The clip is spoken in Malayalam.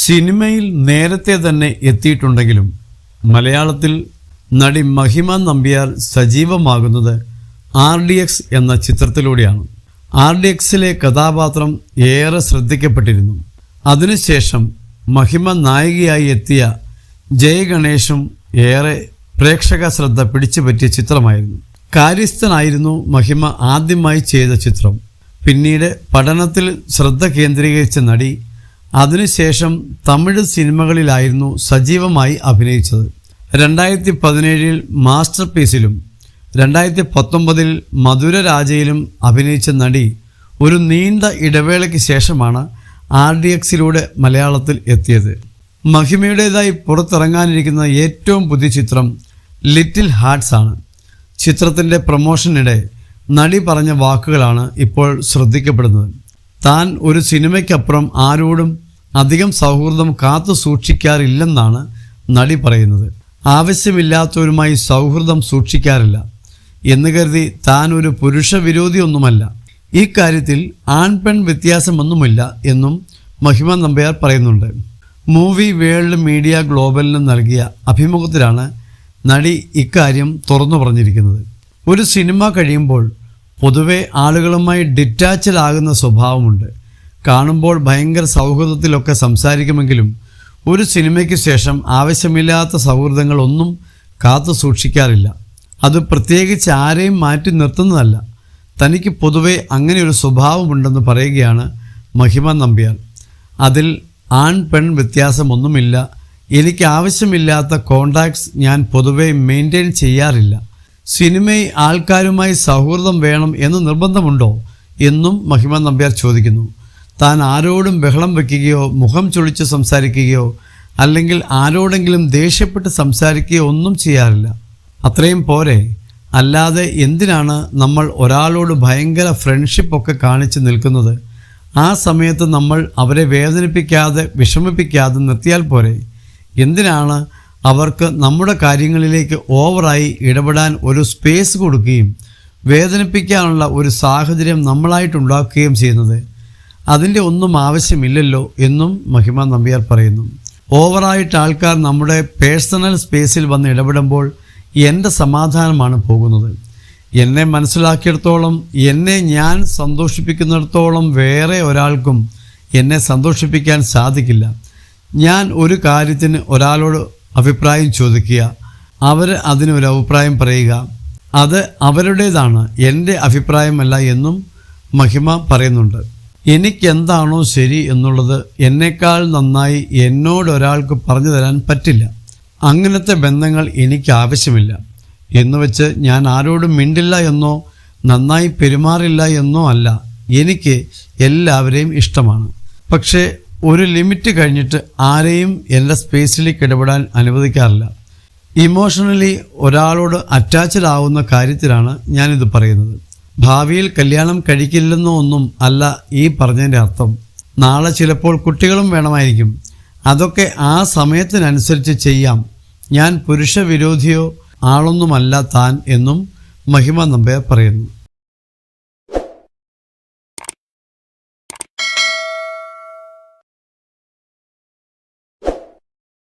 സിനിമയിൽ നേരത്തെ തന്നെ എത്തിയിട്ടുണ്ടെങ്കിലും മലയാളത്തിൽ നടി മഹിമ നമ്പ്യാർ സജീവമാകുന്നത് RDX എന്ന ചിത്രത്തിലൂടെയാണ്. RDXിലെ കഥാപാത്രം ഏറെ ശ്രദ്ധിക്കപ്പെട്ടിരുന്നു. അതിനുശേഷം മഹിമ നായികയായി എത്തിയ ജയഗണേഷും ഏറെ പ്രേക്ഷക ശ്രദ്ധ പിടിച്ചുപറ്റിയ ചിത്രമായിരുന്നു. കാര്യസ്ഥനായിരുന്നു മഹിമ ആദ്യമായി ചെയ്ത ചിത്രം. പിന്നീട് പഠനത്തിൽ ശ്രദ്ധ കേന്ദ്രീകരിച്ച നടി അതിനുശേഷം തമിഴ് സിനിമകളിലായിരുന്നു സജീവമായി അഭിനയിച്ചത്. 2017 മാസ്റ്റർ പീസിലും 2019 മധുരരാജയിലും അഭിനയിച്ച നടി ഒരു നീണ്ട ഇടവേളയ്ക്ക് ശേഷമാണ് RDXിലൂടെ മലയാളത്തിൽ എത്തിയത്. മഹിമയുടേതായി പുറത്തിറങ്ങാനിരിക്കുന്ന ഏറ്റവും പുതിയ ചിത്രം ലിറ്റിൽ ഹാർട്ട്സ് ആണ്. ചിത്രത്തിൻ്റെ പ്രൊമോഷനിടെ നടി പറഞ്ഞ വാക്കുകളാണ് ഇപ്പോൾ ശ്രദ്ധിക്കപ്പെടുന്നത്. താൻ ഒരു സിനിമയ്ക്കപ്പുറം ആരോടും അധികം സൗഹൃദം കാത്തു സൂക്ഷിക്കാറില്ലെന്നാണ് നടി പറയുന്നത്. ആവശ്യമില്ലാത്തവരുമായി സൗഹൃദം സൂക്ഷിക്കാറില്ല എന്ന് കരുതി താൻ ഒരു പുരുഷ വിരോധിയൊന്നുമല്ല. ഈ കാര്യത്തിൽ ആൺപെൺ വ്യത്യാസമൊന്നുമില്ല എന്നും മഹിമ നമ്പ്യാർ പറയുന്നുണ്ട്. മൂവി വേൾഡ് മീഡിയ ഗ്ലോബലിന് നൽകിയ അഭിമുഖത്തിലാണ് നടി ഇക്കാര്യം തുറന്നു പറഞ്ഞിരിക്കുന്നത്. ഒരു സിനിമ കഴിയുമ്പോൾ പൊതുവെ ആളുകളുമായി ഡിറ്റാച്ച്ഡ് ആകുന്ന സ്വഭാവമുണ്ട്. കാണുമ്പോൾ ഭയങ്കര സൗഹൃദത്തിലൊക്കെ സംസാരിക്കുമെങ്കിലും ഒരു സിനിമയ്ക്ക് ശേഷം ആവശ്യമില്ലാത്ത സൗഹൃദങ്ങളൊന്നും കാത്തു സൂക്ഷിക്കാറില്ല. അത് പ്രത്യേകിച്ച് ആരെയും മാറ്റി നിർത്തുന്നതല്ല. തനിക്ക് പൊതുവെ അങ്ങനെ ഒരു സ്വഭാവമുണ്ടെന്ന് പറയുകയാണ് മഹിമ നമ്പ്യാർ. അതിൽ ആൺ പെൺ വ്യത്യാസമൊന്നുമില്ല. എനിക്ക് ആവശ്യമില്ലാത്ത കോണ്ടാക്ട്സ് ഞാൻ പൊതുവെ മെയിൻറ്റെയിൻ ചെയ്യാറില്ല. സിനിമയിൽ ആൾക്കാരുമായി സൗഹൃദം വേണം എന്ന് നിർബന്ധമുണ്ടോ എന്നും മഹിമ നമ്പ്യാർ ചോദിക്കുന്നു. താൻ ആരോടും ബഹളം വയ്ക്കുകയോ മുഖം ചൊളിച്ച് സംസാരിക്കുകയോ അല്ലെങ്കിൽ ആരോടെങ്കിലും ദേഷ്യപ്പെട്ട് സംസാരിക്കുകയോ ഒന്നും ചെയ്യാറില്ല. അത്രയും പോരെ. അല്ലാതെ എന്തിനാണ് നമ്മൾ ഒരാളോട് ഭയങ്കര ഫ്രണ്ട്ഷിപ്പൊക്കെ കാണിച്ച് നിൽക്കുന്നത്? ആ സമയത്ത് നമ്മൾ അവരെ വേദനിപ്പിക്കാതെ വിഷമിപ്പിക്കാതെ നിർത്തിയാൽ പോരെ. എന്തിനാണ് അവർക്ക് നമ്മുടെ കാര്യങ്ങളിലേക്ക് ഓവറായി ഇടപെടാൻ ഒരു സ്പേസ് കൊടുക്കുകയും വേദനിപ്പിക്കാനുള്ള ഒരു സാഹചര്യം നമ്മളായിട്ടുണ്ടാക്കുകയും ചെയ്യുന്നത്? അതിൻ്റെ ഒന്നും ആവശ്യമില്ലല്ലോ എന്നും മഹിമ നമ്പ്യാർ പറയുന്നു. ഓവറായിട്ട് ആൾക്കാർ നമ്മുടെ പേഴ്സണൽ സ്പേസിൽ വന്ന് ഇടപെടുമ്പോൾ എൻ്റെ സമാധാനമാണ് പോകുന്നത്. എന്നെ മനസ്സിലാക്കിയിടത്തോളം എന്നെ ഞാൻ സന്തോഷിപ്പിക്കുന്നിടത്തോളം വേറെ ഒരാൾക്കും എന്നെ സന്തോഷിപ്പിക്കാൻ സാധിക്കില്ല. ഞാൻ ഒരു കാര്യത്തിന് ഒരാളോട് അഭിപ്രായം ചോദിക്കുക, അവർ അതിനൊരു അഭിപ്രായം പറയുക, അത് അവരുടേതാണ്, എൻ്റെ അഭിപ്രായമല്ല എന്നും മഹിമ പറയുന്നുണ്ട്. എനിക്കെന്താണോ ശരി എന്നുള്ളത് എന്നേക്കാൾ നന്നായി എന്നോടൊരാൾക്ക് പറഞ്ഞു തരാൻ പറ്റില്ല. അങ്ങനത്തെ ബന്ധങ്ങൾ എനിക്ക് ആവശ്യമില്ല എന്നുവെച്ച് ഞാൻ ആരോടും മിണ്ടില്ല എന്നോ നന്നായി പെരുമാറില്ല എന്നോ അല്ല. എനിക്ക് എല്ലാവരെയും ഇഷ്ടമാണ്. പക്ഷേ ഒരു ലിമിറ്റ് കഴിഞ്ഞിട്ട് ആരെയും എൻ്റെ സ്പേസിലേക്ക് ഇടപെടാൻ അനുവദിക്കാറില്ല. ഇമോഷണലി ഒരാളോട് അറ്റാച്ച്ഡ് ആവുന്ന കാര്യത്തിലാണ് ഞാനിത് പറയുന്നത്. ഭാവിയിൽ കല്യാണം കഴിക്കില്ലെന്നോ ഒന്നും അല്ല ഈ പറഞ്ഞതിൻ്റെ അർത്ഥം. നാളെ ചിലപ്പോൾ കുട്ടികളും വേണമായിരിക്കും. അതൊക്കെ ആ സമയത്തിനനുസരിച്ച് ചെയ്യാം. ഞാൻ പുരുഷ വിരോധിയോ ആളൊന്നുമല്ല താൻ എന്നും മഹിമ നമ്പ്യാർ പറയുന്നു.